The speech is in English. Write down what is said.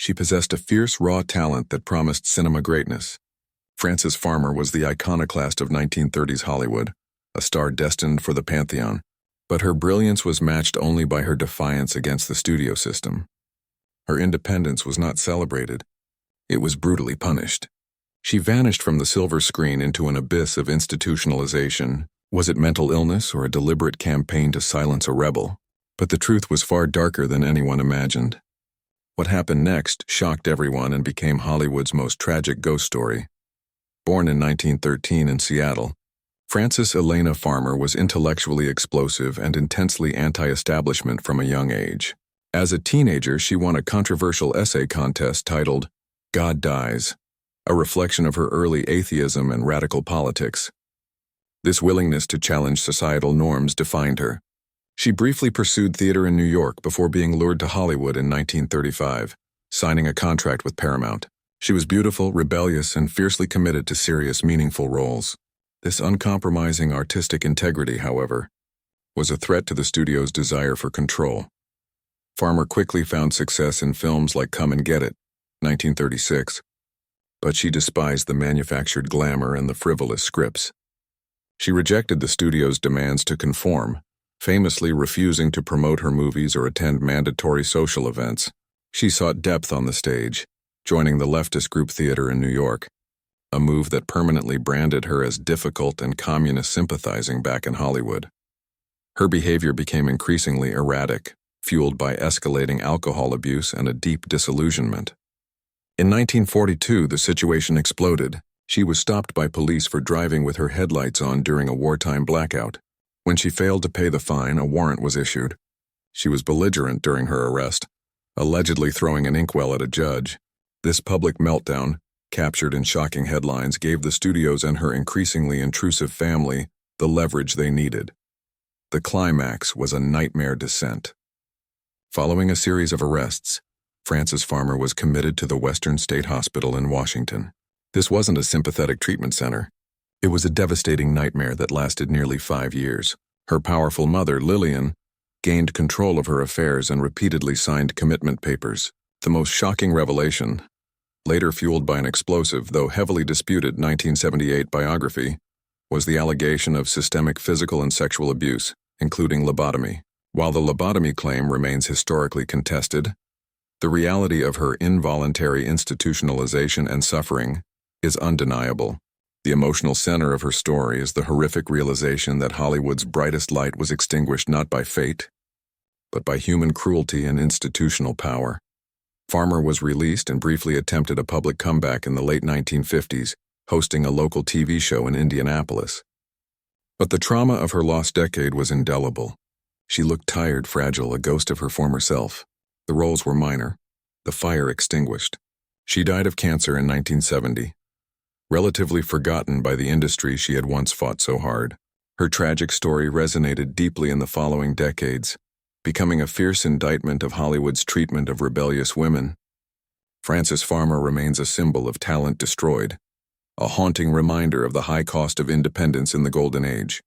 She possessed a fierce, raw talent that promised cinema greatness. Frances Farmer was the iconoclast of 1930s Hollywood, a star destined for the pantheon. But her brilliance was matched only by her defiance against the studio system. Her independence was not celebrated. It was brutally punished. She vanished from the silver screen into an abyss of institutionalization. Was it mental illness or a deliberate campaign to silence a rebel? But the truth was far darker than anyone imagined. What happened next shocked everyone and became Hollywood's most tragic ghost story. Born in 1913 in Seattle, Frances Elena Farmer was intellectually explosive and intensely anti-establishment from a young age. As a teenager, she won a controversial essay contest titled, "God Dies," a reflection of her early atheism and radical politics. This willingness to challenge societal norms defined her. She briefly pursued theater in New York before being lured to Hollywood in 1935, signing a contract with Paramount. She was beautiful, rebellious, and fiercely committed to serious, meaningful roles. This uncompromising artistic integrity, however, was a threat to the studio's desire for control. Farmer quickly found success in films like Come and Get It, 1936, but she despised the manufactured glamour and the frivolous scripts. She rejected the studio's demands to conform, famously refusing to promote her movies or attend mandatory social events. She sought depth on the stage, joining the leftist group theater in New York, a move that permanently branded her as difficult and communist sympathizing back in Hollywood. Her behavior became increasingly erratic, fueled by escalating alcohol abuse and a deep disillusionment. In 1942, the situation exploded. She was stopped by police for driving with her headlights on during a wartime blackout. When she failed to pay the fine, a warrant was issued. She was belligerent during her arrest, allegedly throwing an inkwell at a judge. This public meltdown, captured in shocking headlines, gave the studios and her increasingly intrusive family the leverage they needed. The climax was a nightmare descent. Following a series of arrests, Frances Farmer was committed to the Western State Hospital in Washington. This wasn't a sympathetic treatment center. It was a devastating nightmare that lasted nearly 5 years. Her powerful mother, Lillian, gained control of her affairs and repeatedly signed commitment papers. The most shocking revelation, later fueled by an explosive, though heavily disputed 1978 biography, was the allegation of systemic physical and sexual abuse, including lobotomy. While the lobotomy claim remains historically contested, the reality of her involuntary institutionalization and suffering is undeniable. The emotional center of her story is the horrific realization that Hollywood's brightest light was extinguished not by fate, but by human cruelty and institutional power. Farmer was released and briefly attempted a public comeback in the late 1950s, hosting a local TV show in Indianapolis. But the trauma of her lost decade was indelible. She looked tired, fragile, a ghost of her former self. The roles were minor, the fire extinguished. She died of cancer in 1970, relatively forgotten by the industry she had once fought so hard. Her tragic story resonated deeply in the following decades, becoming a fierce indictment of Hollywood's treatment of rebellious women. Frances Farmer remains a symbol of talent destroyed, a haunting reminder of the high cost of independence in the Golden Age.